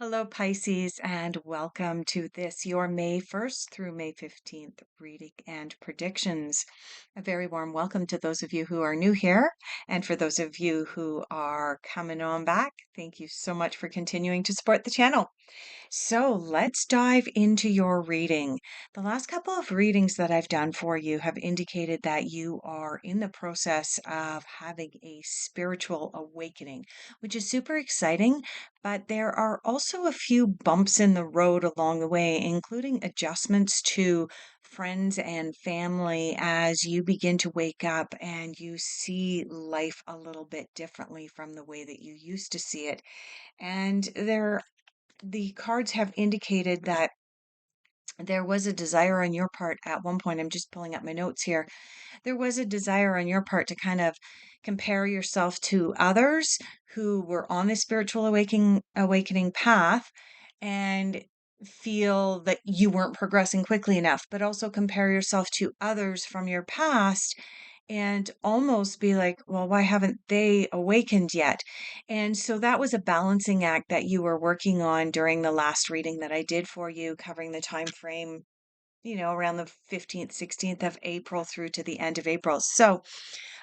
Hello, Pisces, and welcome to this, your May 1st through May 15th reading and predictions. A very warm welcome to those of you who are new here. And for those of you who are coming on back, thank you so much for continuing to support the channel. So let's dive into your reading. The last couple of readings that I've done for you have indicated that you are in the process of having a spiritual awakening, which is super exciting. But there are also a few bumps in the road along the way, including adjustments to friends and family as you begin to wake up and you see life a little bit differently from the way that you used to see it. And the cards have indicated that there was a desire on your part at one point. I'm just pulling up my notes here. There was a desire on your part to kind of compare yourself to others who were on the spiritual awakening path and feel that you weren't progressing quickly enough, but also compare yourself to others from your past and almost be like, well, why haven't they awakened yet? And so that was a balancing act that you were working on during the last reading that I did for you, covering the time frame, around the 15th, 16th of April through to the end of April. So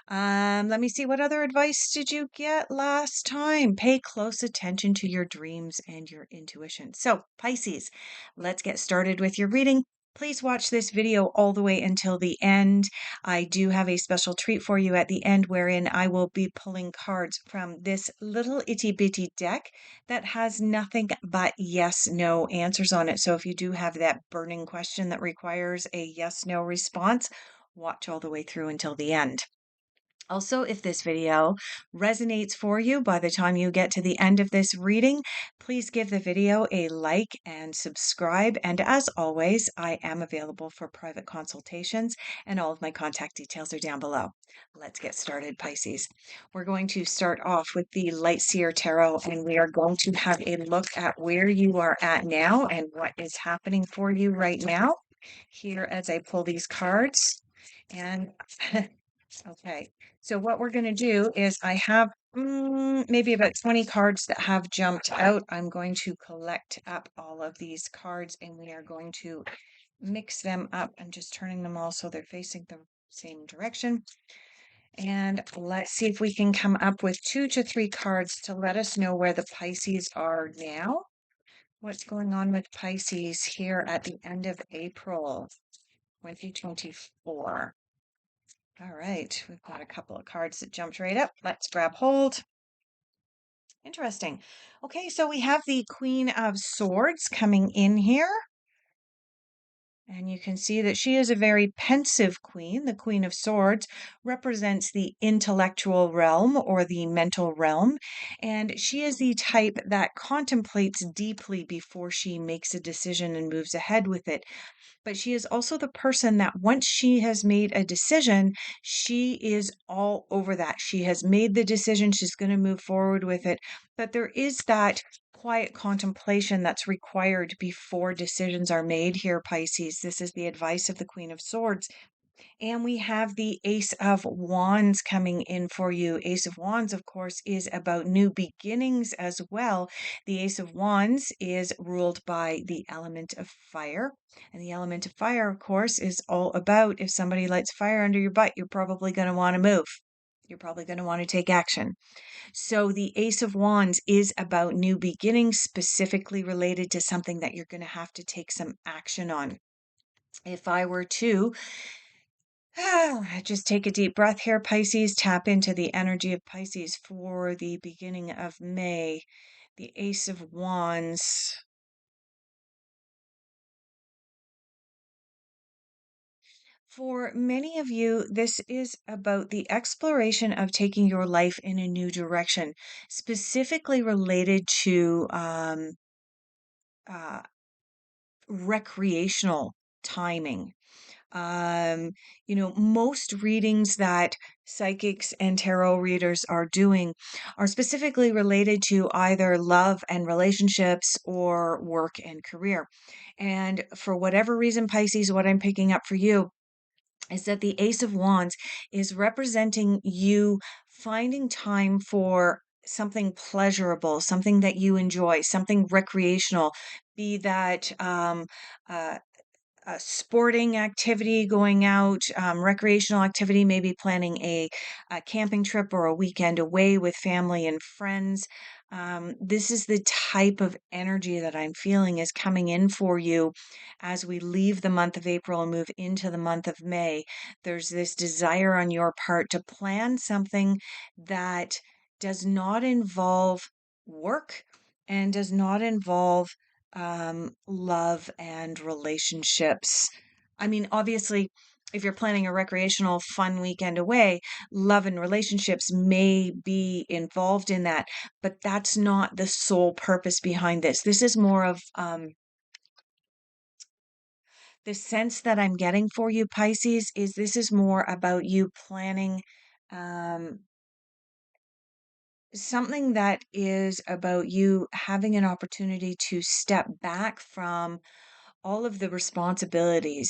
let me see. What other advice did you get last time? Pay close attention to your dreams and your intuition. So, Pisces, let's get started with your reading. Please watch this video all the way until the end. I do have a special treat for you at the end wherein I will be pulling cards from this little itty bitty deck that has nothing but yes, no answers on it. So if you do have that burning question that requires a yes, no response, watch all the way through until the end. Also, if this video resonates for you by the time you get to the end of this reading, please give the video a like and subscribe. And as always, I am available for private consultations, and all of my contact details are down below. Let's get started, Pisces. We're going to start off with the Light Seer Tarot, and we are going to have a look at where you are at now and what is happening for you right now here as I pull these cards. And okay, so what we're going to do is I have maybe about 20 cards that have jumped out. I'm going to collect up all of these cards and we are going to mix them up. I'm just turning them all so they're facing the same direction. And let's see if we can come up with 2 to 3 cards to let us know where the Pisces are now. What's going on with Pisces here at the end of April 2024? All right, we've got a couple of cards that jumped right up. Let's grab hold. Interesting. Okay, so we have the Queen of Swords coming in here. And you can see that she is a very pensive queen. The Queen of Swords represents the intellectual realm or the mental realm. And she is the type that contemplates deeply before she makes a decision and moves ahead with it. But she is also the person that once she has made a decision, she is all over that. She has made the decision, she's going to move forward with it. But there is that quiet contemplation that's required before decisions are made here, Pisces. This is the advice of the Queen of Swords. And we have the Ace of Wands coming in for you. Ace of Wands, of course, is about new beginnings as well. The Ace of Wands is ruled by the element of fire. And the element of fire, of course, is all about if somebody lights fire under your butt, you're probably going to want to move. You're probably going to want to take action. So the Ace of Wands is about new beginnings, specifically related to something that you're going to have to take some action on. If I were to just take a deep breath here, Pisces. Tap into the energy of Pisces for the beginning of May. The Ace of Wands. For many of you, this is about the exploration of taking your life in a new direction, specifically related to uh, recreational timing. Most readings that psychics and tarot readers are doing are specifically related to either love and relationships or work and career. And for whatever reason, Pisces, what I'm picking up for you is that the Ace of Wands is representing you finding time for something pleasurable, something that you enjoy, something recreational, be that uh, a sporting activity, going out, recreational activity, maybe planning a camping trip or a weekend away with family and friends. This is the type of energy that I'm feeling is coming in for you as we leave the month of April and move into the month of May. There's this desire on your part to plan something that does not involve work and does not involve love and relationships. I mean, obviously, if you're planning a recreational fun weekend away, love and relationships may be involved in that, but that's not the sole purpose behind this. This is more of the sense that I'm getting for you, Pisces, is this is more about you planning um, something that is about you having an opportunity to step back from all of the responsibility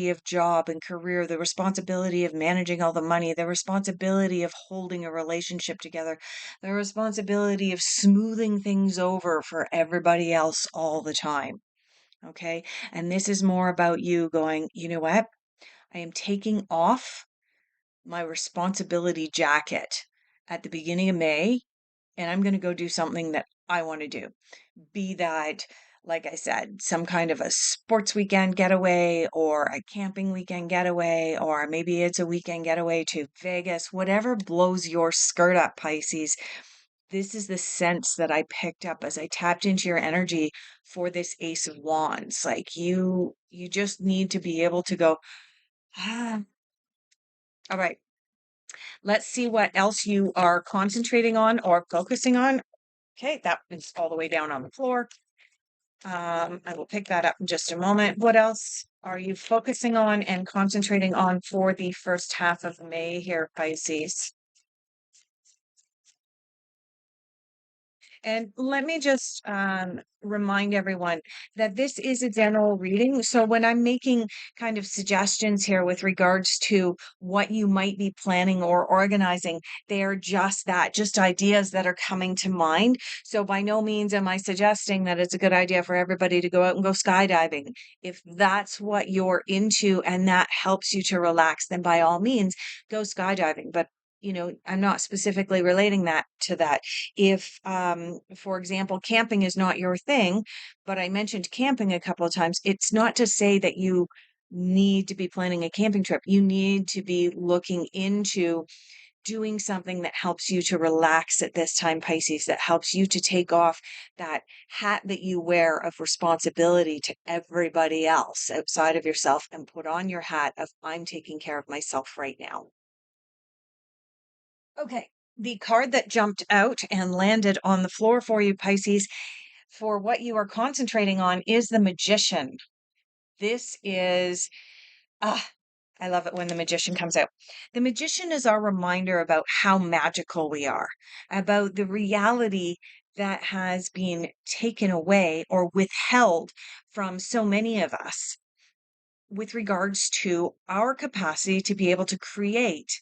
of job and career, the responsibility of managing all the money, the responsibility of holding a relationship together, the responsibility of smoothing things over for everybody else all the time. Okay. And this is more about you going, you know what? I am taking off my responsibility jacket at the beginning of May, and I'm going to go do something that I want to do. Be that, like I said, some kind of a sports weekend getaway or a camping weekend getaway, or maybe it's a weekend getaway to Vegas, whatever blows your skirt up, Pisces. This is the sense that I picked up as I tapped into your energy for this Ace of Wands. Like you just need to be able to go, ah, all right, let's see what else you are concentrating on or focusing on. Okay, that is all the way down on the floor. I will pick that up in just a moment. What else are you focusing on and concentrating on for the first half of May here, Pisces? And let me just remind everyone that this is a general reading. So when I'm making kind of suggestions here with regards to what you might be planning or organizing, they are just that, just ideas that are coming to mind. So by no means am I suggesting that it's a good idea for everybody to go out and go skydiving. If that's what you're into and that helps you to relax, then by all means, go skydiving. But I'm not specifically relating that to that. If, for example, camping is not your thing, but I mentioned camping a couple of times, it's not to say that you need to be planning a camping trip. You need to be looking into doing something that helps you to relax at this time, Pisces, that helps you to take off that hat that you wear of responsibility to everybody else outside of yourself and put on your hat of I'm taking care of myself right now. Okay. The card that jumped out and landed on the floor for you, Pisces, for what you are concentrating on is the Magician. This is, ah, I love it when the Magician comes out. The Magician is our reminder about how magical we are, about the reality that has been taken away or withheld from so many of us with regards to our capacity to be able to create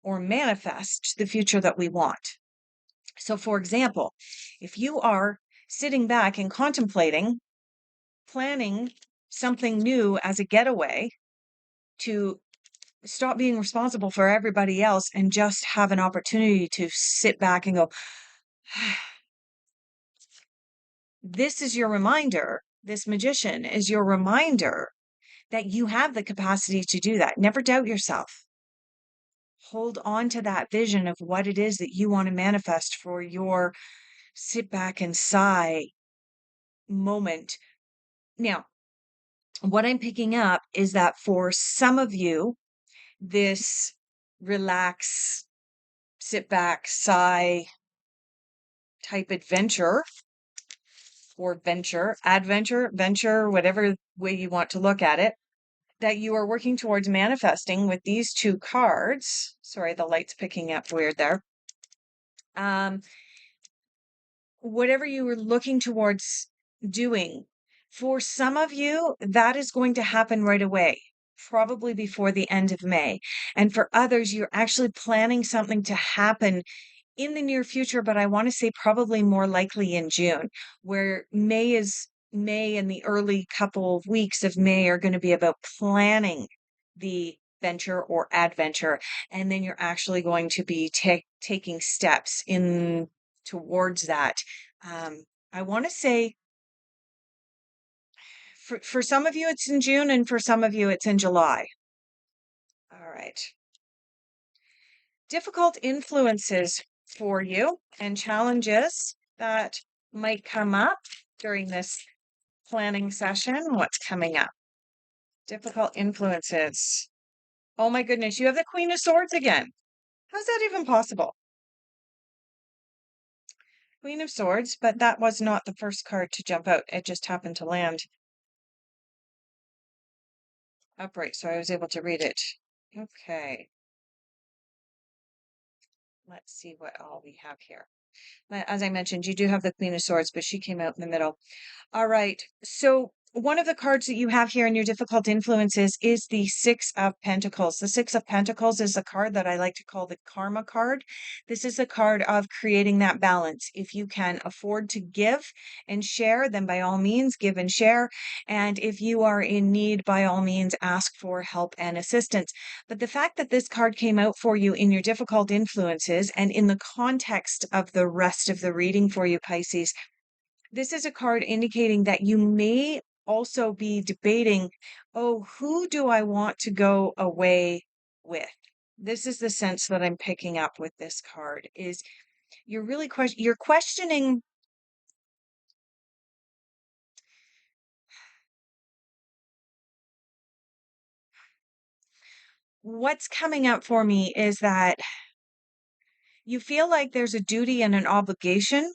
or manifest the future that we want. So, for example, if you are sitting back and contemplating planning something new as a getaway to stop being responsible for everybody else and just have an opportunity to sit back and go, this is your reminder. This Magician is your reminder that you have the capacity to do that. Never doubt yourself. Hold on to that vision of what it is that you want to manifest for your sit back and sigh moment. Now, what I'm picking up is that for some of you, this relax, sit back, sigh type adventure or venture, whatever way you want to look at it, that you are working towards manifesting with these two cards. Sorry, the light's picking up weird there. Um, whatever you were looking towards doing, for some of you, that is going to happen right away. probably before the end of May. And for others, you're actually planning something to happen in the near future, but I want to say probably more likely in June, where May and the early couple of weeks of May are going to be about planning the venture or adventure. And then you're actually going to be taking steps in towards that. I want to say for some of you it's in June and for some of you it's in July. All right. Difficult influences for you and challenges that might come up during this planning session. What's coming up? Difficult influences. Oh my goodness, you have the Queen of Swords again. How's that even possible? Queen of Swords, but that was not the first card to jump out. It just happened to land upright, so I was able to read it. Okay. Let's see what all we have here. As I mentioned, you do have the Queen of Swords, but she came out in the middle. All right. So one of the cards that you have here in your difficult influences is the Six of Pentacles. The Six of Pentacles is a card that I like to call the karma card. This is a card of creating that balance. If you can afford to give and share, then by all means, give and share. And if you are in need, by all means, ask for help and assistance. But the fact that this card came out for you in your difficult influences and in the context of the rest of the reading for you, Pisces, this is a card indicating that you may also be debating, oh, who do I want to go away with? This is the sense that I'm picking up with this card is you're questioning what's coming up for me is that you feel like there's a duty and an obligation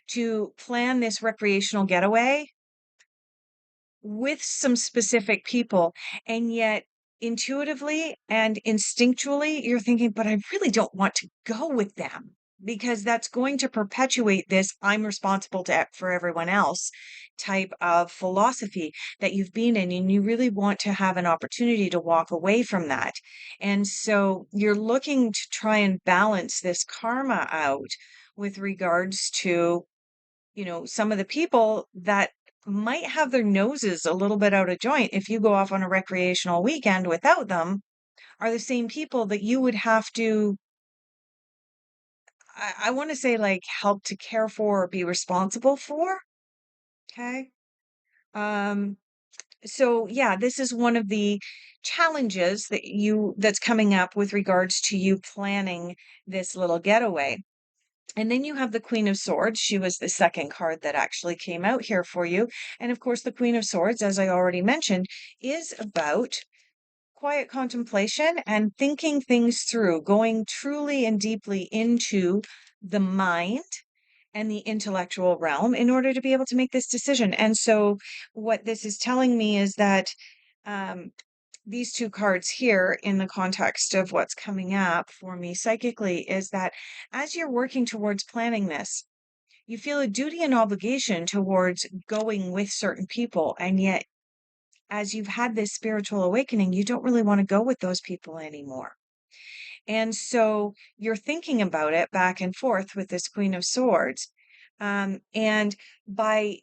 to plan this recreational getaway with some specific people, and yet intuitively and instinctually, you're thinking, but I really don't want to go with them because that's going to perpetuate this I'm responsible for everyone else type of philosophy that you've been in. And you really want to have an opportunity to walk away from that. And so you're looking to try and balance this karma out with regards to some of the people that might have their noses a little bit out of joint if you go off on a recreational weekend without them are the same people that you would have to, I want to say, like, help to care for or be responsible for. Okay. Um, so yeah, this is one of the challenges that's coming up with regards to you planning this little getaway. And then you have the Queen of Swords. She was the second card that actually came out here for you. And of course, the Queen of Swords, as I already mentioned, is about quiet contemplation and thinking things through, going truly and deeply into the mind and the intellectual realm in order to be able to make this decision. And so, what this is telling me is that um, these two cards here, in the context of what's coming up for me psychically, is that as you're working towards planning this, you feel a duty and obligation towards going with certain people. And yet, as you've had this spiritual awakening, you don't really want to go with those people anymore. And so you're thinking about it back and forth with this Queen of Swords. And by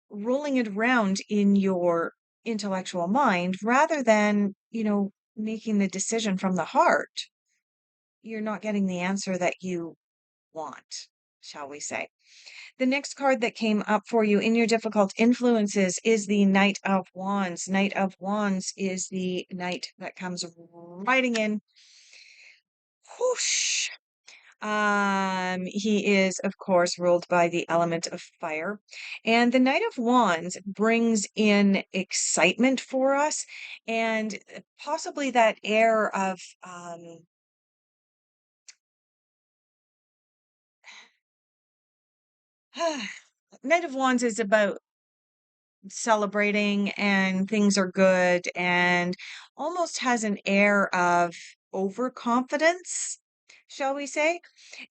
rolling it around in your intellectual mind, rather than, making the decision from the heart, you're not getting the answer that you want, shall we say. The next card that came up for you in your difficult influences is the Knight of Wands. Knight of Wands is the knight that comes riding in. Whoosh. He is, of course, ruled by the element of fire. And the Knight of Wands brings in excitement for us and possibly that air of Knight of Wands is about celebrating and things are good and almost has an air of overconfidence, shall we say.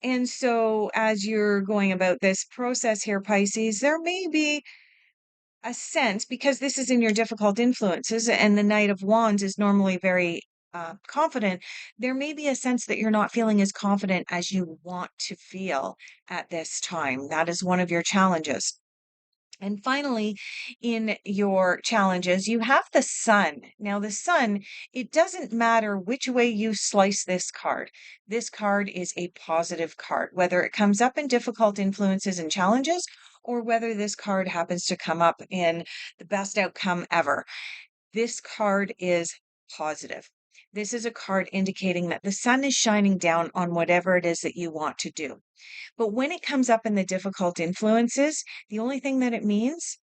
And so, as you're going about this process here, Pisces, there may be a sense, because this is in your difficult influences and the Knight of Wands is normally very confident, there may be a sense that you're not feeling as confident as you want to feel at this time. That is one of your challenges. And finally, in your challenges, you have the sun. Now, the sun, it doesn't matter which way you slice this card. This card is a positive card, whether it comes up in difficult influences and challenges, or whether this card happens to come up in the best outcome ever. This card is positive. This is a card indicating that the sun is shining down on whatever it is that you want to do. But when it comes up in the difficult influences, the only thing that it means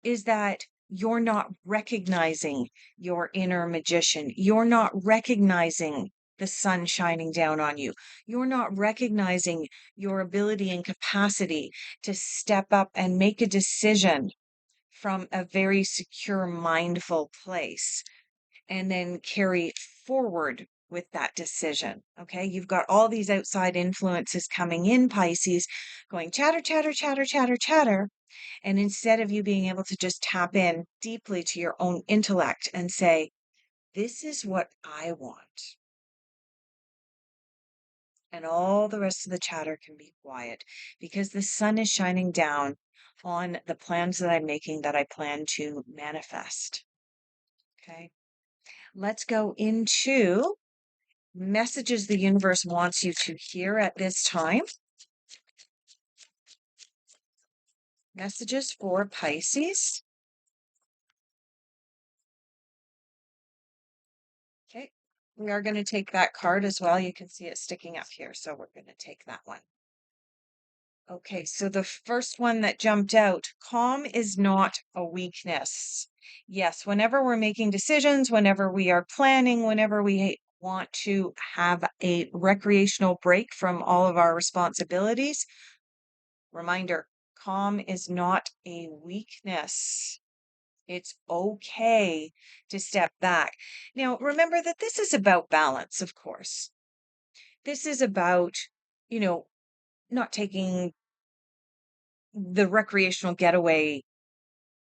is that you're not recognizing your inner magician. You're not recognizing the sun shining down on you. You're not recognizing your ability and capacity to step up and make a decision from a very secure, mindful place and then carry forward with that decision. Okay. You've got all these outside influences coming in, Pisces, going chatter, chatter, chatter, chatter, chatter. And instead of you being able to just tap in deeply to your own intellect and say, this is what I want. And all the rest of the chatter can be quiet because the sun is shining down on the plans that I'm making that I plan to manifest. Okay. Let's go into messages the universe wants you to hear at this time. Messages for Pisces. Okay, we are going to take that card as well. You can see it sticking up here, so we're going to take that one. Okay, so the first one that jumped out, calm is not a weakness. Yes, whenever we're making decisions, whenever we are planning, whenever we want to have a recreational break from all of our responsibilities, reminder, calm is not a weakness. It's okay to step back. Now, remember that this is about balance, of course. This is about, you know, not taking the recreational getaway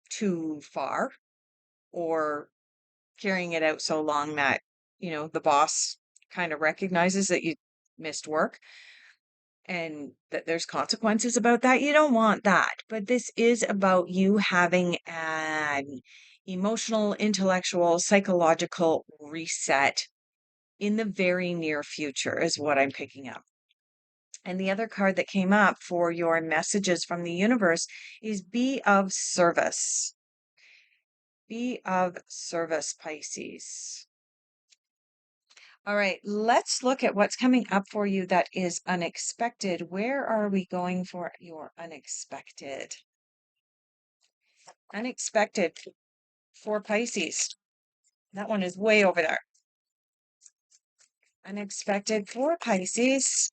too far or carrying it out so long that, the boss kind of recognizes that you missed work and that there's consequences about that. You don't want that. But this is about you having an emotional, intellectual, psychological reset in the very near future, is what I'm picking up. And the other card that came up for your messages from the universe is be of service. Be of service, Pisces. All right, let's look at what's coming up for you that is unexpected. Where are we going for your unexpected? Unexpected for Pisces. That one is way over there. Unexpected for Pisces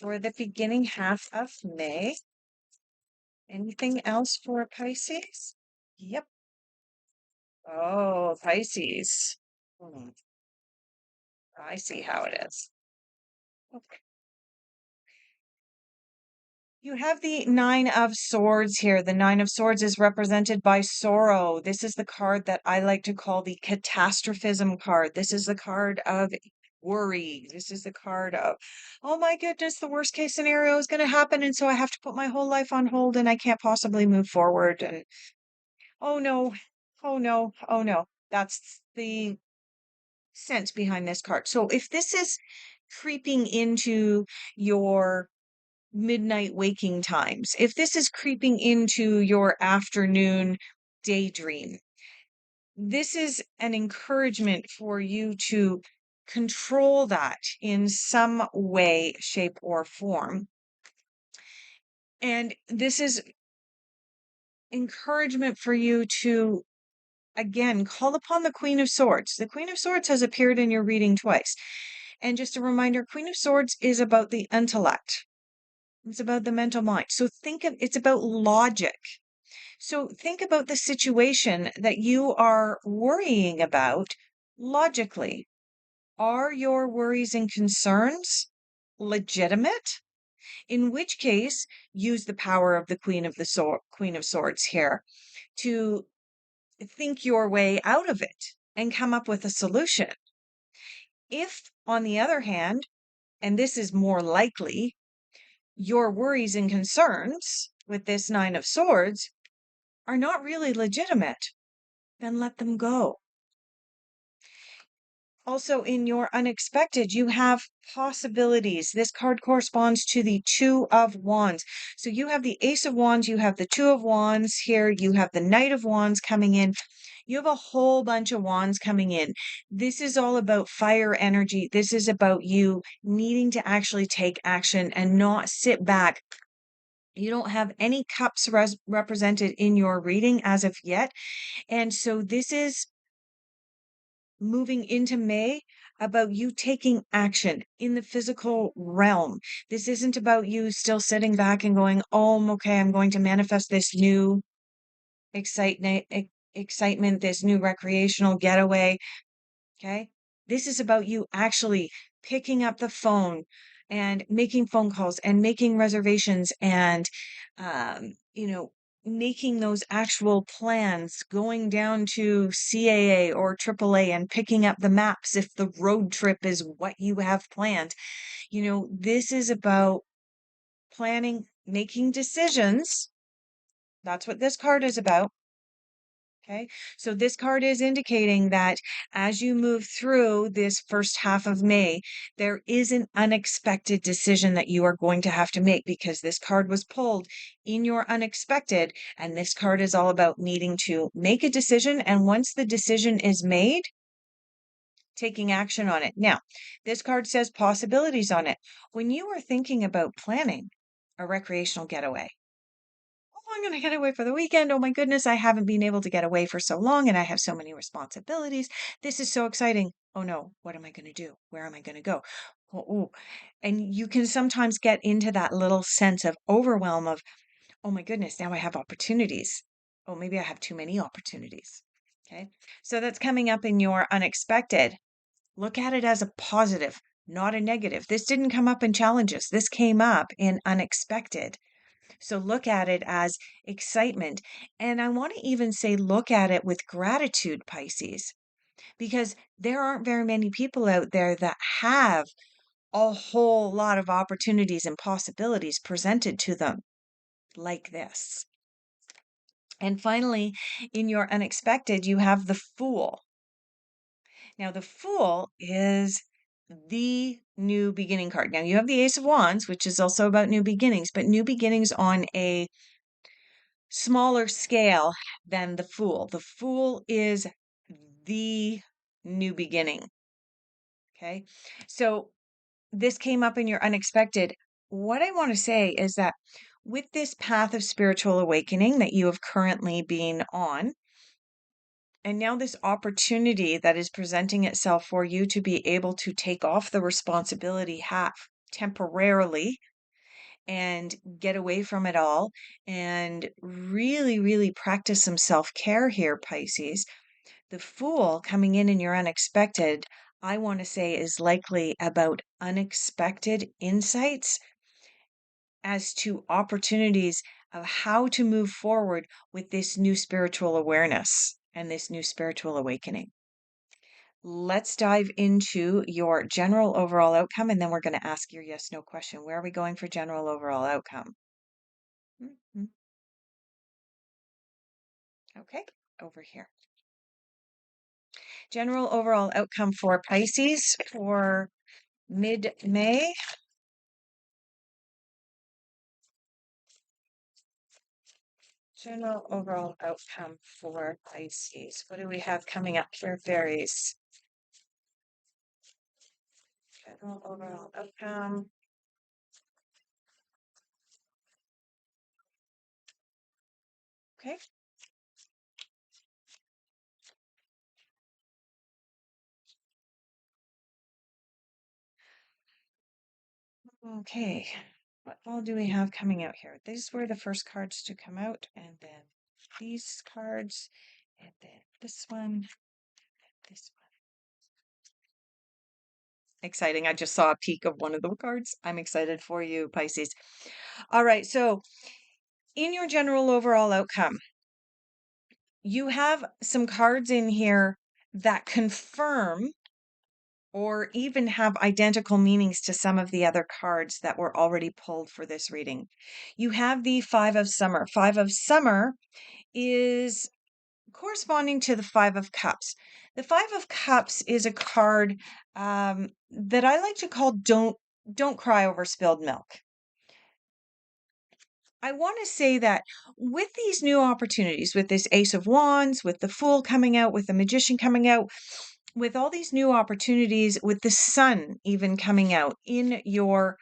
for the beginning half of May. Anything else for Pisces? Yep. Oh, Pisces. I see how it is. Okay. You have the Nine of Swords here. The Nine of Swords is represented by sorrow. This is the card that I like to call the catastrophism card. This is the card of worry. This is the card of, oh my goodness, the worst case scenario is going to happen. And so I have to put my whole life on hold and I can't possibly move forward. And oh no, oh no, oh no. That's the sense behind this card. So if this is creeping into your midnight waking times, if this is creeping into your afternoon daydream, this is an encouragement for you to control that in some way, shape, or form. And this is encouragement for you to, again, call upon the Queen of Swords. The Queen of Swords has appeared in your reading twice. And just a reminder, Queen of Swords is about the intellect. It's about the mental mind. So it's about logic. So think about the situation that you are worrying about logically. Are your worries and concerns legitimate? In which case, use the power of the Queen of Swords here to think your way out of it and come up with a solution. If, on the other hand, and this is more likely, your worries and concerns with this Nine of Swords are not really legitimate, then let them go. Also, in your unexpected, you have possibilities. This card corresponds to the Two of Wands. So you have the Ace of Wands, you have the Two of Wands here, you have the Knight of Wands coming in. You have a whole bunch of wands coming in. This is all about fire energy. This is about you needing to actually take action and not sit back. You don't have any cups represented in your reading as of yet. And so this is moving into May about you taking action in the physical realm. This isn't about you still sitting back and going, oh, okay, I'm going to manifest this new excitement, excitement, this new recreational getaway. Okay. This is about you actually picking up the phone and making phone calls and making reservations and, making those actual plans, going down to CAA or AAA and picking up the maps if the road trip is what you have planned. This is about planning, making decisions. That's what this card is about. Okay, so this card is indicating that as you move through this first half of May, there is an unexpected decision that you are going to have to make because this card was pulled in your unexpected. And this card is all about needing to make a decision. And once the decision is made, taking action on it. Now, this card says possibilities on it. When you are thinking about planning a recreational getaway, I'm going to get away for the weekend. Oh my goodness, I haven't been able to get away for so long and I have so many responsibilities. This is so exciting. Oh no, what am I going to do? Where am I going to go? Oh, oh. And you can sometimes get into that little sense of overwhelm of, oh my goodness, now I have opportunities. Oh, maybe I have too many opportunities. Okay. So that's coming up in your unexpected. Look at it as a positive, not a negative. This didn't come up in challenges. This came up in unexpected. So look at it as excitement. And I want to even say, look at it with gratitude, Pisces, because there aren't very many people out there that have a whole lot of opportunities and possibilities presented to them like this. And finally, in your unexpected, you have the Fool. Now, the Fool is the new beginning card. Now, you have the Ace of Wands, which is also about new beginnings, but new beginnings on a smaller scale than the Fool. The Fool is the new beginning. Okay. So this came up in your unexpected. What I want to say is that with this path of spiritual awakening that you have currently been on, and now this opportunity that is presenting itself for you to be able to take off the responsibility hat temporarily and get away from it all and really, really practice some self care here, Pisces. The Fool coming in your unexpected, I want to say, is likely about unexpected insights as to opportunities of how to move forward with this new spiritual awareness and this new spiritual awakening. Let's dive into your general overall outcome, and then we're going to ask your yes no question. Where are we going for general overall outcome? Mhm. Okay, over here. General overall outcome for Pisces for mid-May. General overall outcome for Pisces. What do we have coming up for fairies? General overall outcome. Okay. Okay. What all do we have coming out here? These were the first cards to come out, and then these cards, and then this one, this one. Exciting. I just saw a peek of one of the cards. I'm excited for you, Pisces. All right. So, in your general overall outcome, You have some cards in here that confirm or even have identical meanings to some of the other cards that were already pulled for this reading. You have the Five of Summer. Five of Summer is corresponding to the Five of Cups. The Five of Cups is a card that I like to call don't cry over spilled milk. I want to say that with these new opportunities, with this Ace of Wands, with the Fool coming out, with the Magician coming out, with all these new opportunities, with the Sun even coming out in your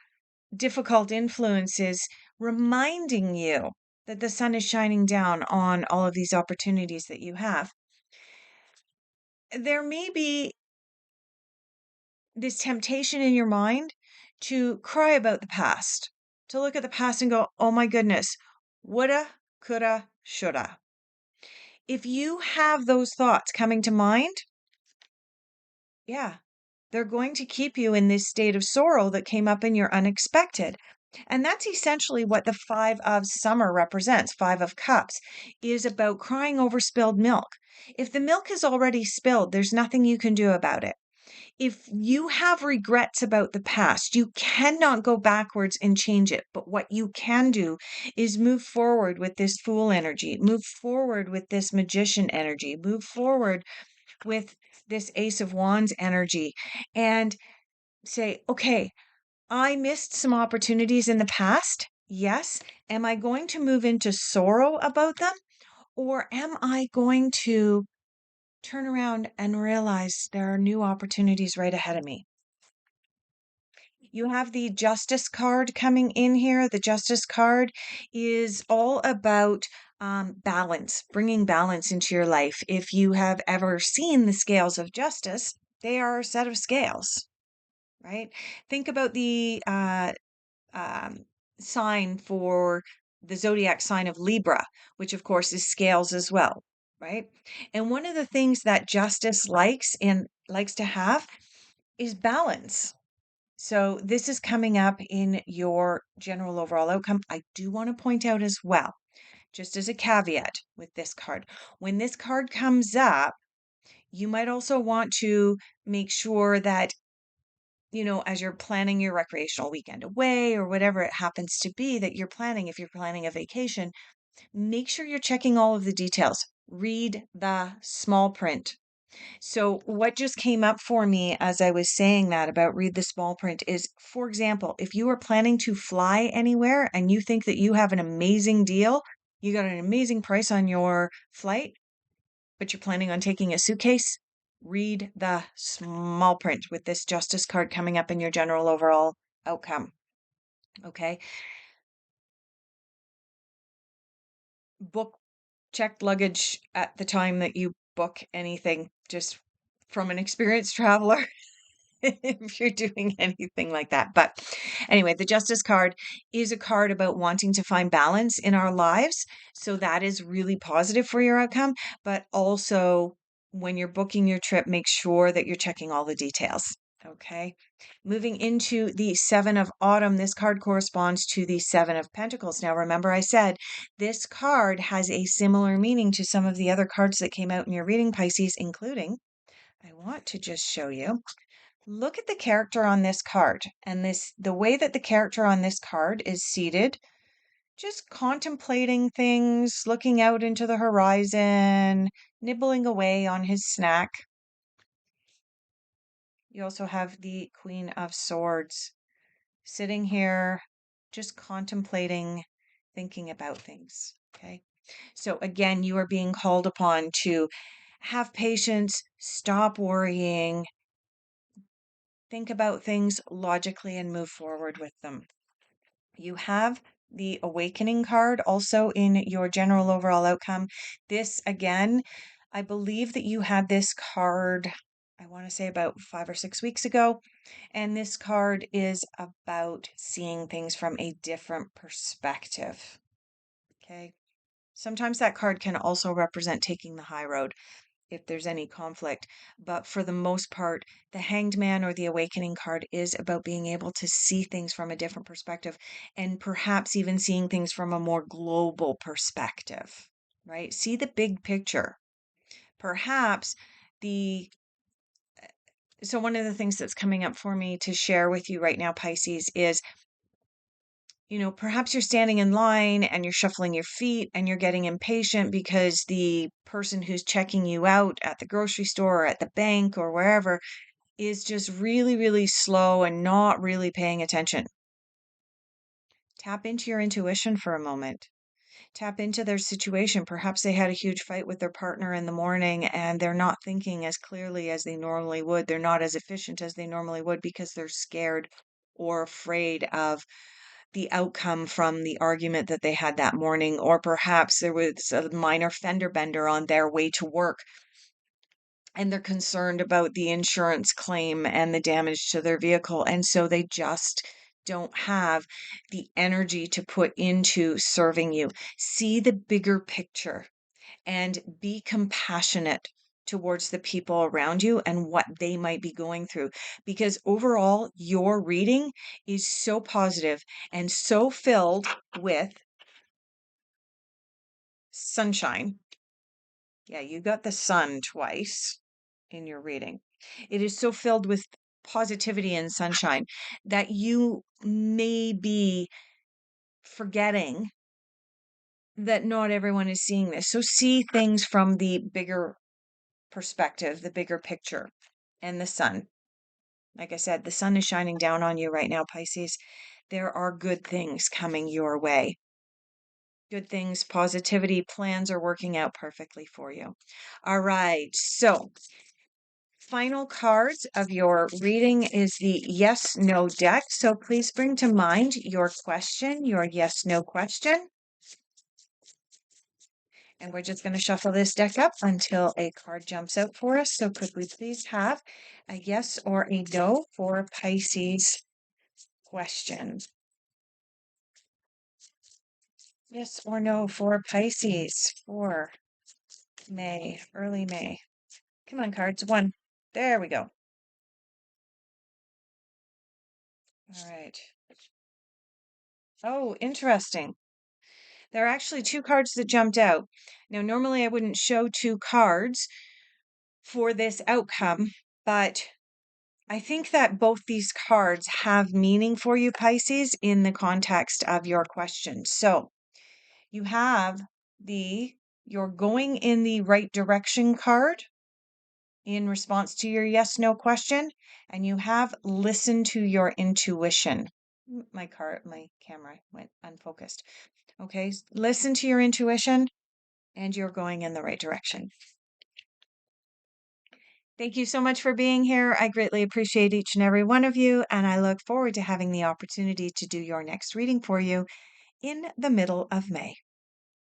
difficult influences, reminding you that the sun is shining down on all of these opportunities that you have. There may be this temptation in your mind to cry about the past, to look at the past and go, oh my goodness, woulda, coulda, shoulda. If you have those thoughts coming to mind, yeah, they're going to keep you in this state of sorrow that came up in your unexpected. And that's essentially what the Five of Summer represents. Five of Cups is about crying over spilled milk. If the milk is already spilled, there's nothing you can do about it. If you have regrets about the past, you cannot go backwards and change it. But what you can do is move forward with this Fool energy, move forward with this Magician energy, move forward with this Ace of Wands energy and say, okay, I missed some opportunities in the past. Yes. Am I going to move into sorrow about them? Or am I going to turn around and realize there are new opportunities right ahead of me? You have the Justice card coming in here. The Justice card is all about balance, bringing balance into your life. If you have ever seen the scales of justice, they are a set of scales, right? Think about the um, sign for the zodiac sign of Libra, which of course is scales as well, right? And one of the things that justice likes to have is balance. So this is coming up in your general overall outcome. I do want to point out as well, just as a caveat with this card, when this card comes up, you might also want to make sure that, as you're planning your recreational weekend away or whatever it happens to be that you're planning, if you're planning a vacation, make sure you're checking all of the details. Read the small print. So, what just came up for me as I was saying that about read the small print is, for example, if you are planning to fly anywhere and you think that you have an amazing deal, you got an amazing price on your flight, but you're planning on taking a suitcase, read the small print with this justice card coming up in your general overall outcome. Okay. Book checked luggage at the time that you book anything, just from an experienced traveler. If you're doing anything like that. But anyway, the Justice card is a card about wanting to find balance in our lives. So that is really positive for your outcome. But also, when you're booking your trip, make sure that you're checking all the details. Okay. Moving into the Seven of Autumn, this card corresponds to the Seven of Pentacles. Now, remember, I said this card has a similar meaning to some of the other cards that came out in your reading, Pisces, including, I want to just show you. Look at the character on this card and the way that the character on this card is seated, just contemplating things, looking out into the horizon, nibbling away on his snack. You also have the Queen of Swords sitting here, just contemplating, thinking about things. Okay. So again, you are being called upon to have patience, stop worrying, think about things logically and move forward with them. You have the Awakening card also in your general overall outcome. This again, I believe that you had this card, I want to say about 5 or 6 weeks ago. And this card is about seeing things from a different perspective. Okay. Sometimes that card can also represent taking the high road if there's any conflict. But for the most part, the Hanged Man or the Awakening card is about being able to see things from a different perspective and perhaps even seeing things from a more global perspective. right? See the big picture. Perhaps the so one of the things that's coming up for me to share with you right now, Pisces, is perhaps you're standing in line and you're shuffling your feet and you're getting impatient because the person who's checking you out at the grocery store or at the bank or wherever is just really, really slow and not really paying attention. Tap into your intuition for a moment. Tap into their situation. Perhaps they had a huge fight with their partner in the morning and they're not thinking as clearly as they normally would. They're not as efficient as they normally would because they're scared or afraid of the outcome from the argument that they had that morning. Or perhaps there was a minor fender bender on their way to work and they're concerned about the insurance claim and the damage to their vehicle. And so they just don't have the energy to put into serving you. See the bigger picture and be compassionate towards the people around you and what they might be going through. Because overall, your reading is so positive and so filled with sunshine. Yeah, you got the sun twice in your reading. It is so filled with positivity and sunshine that you may be forgetting that not everyone is seeing this. So see things from the bigger perspective, the bigger picture, and the sun. Like I said, the sun is shining down on you right now, Pisces. There are good things coming your way. Good things, positivity, plans are working out perfectly for you. All right. So final cards of your reading is the yes no deck. So please bring to mind your question, your yes no question. And we're just going to shuffle this deck up until a card jumps out for us. So could we please have a yes or a no for Pisces question? Yes or no for Pisces for May, early May. Come on, cards. One. There we go. All right. Oh, interesting. There are actually two cards that jumped out. Now, normally I wouldn't show two cards for this outcome, but I think that both these cards have meaning for you, Pisces, in the context of your question. So you have the "you're going in the right direction" card in response to your yes no question, and you have "listen to your intuition." My camera went unfocused. Okay, listen to your intuition and you're going in the right direction. Thank you so much for being here. I greatly appreciate each and every one of you, and I look forward to having the opportunity to do your next reading for you in the middle of May.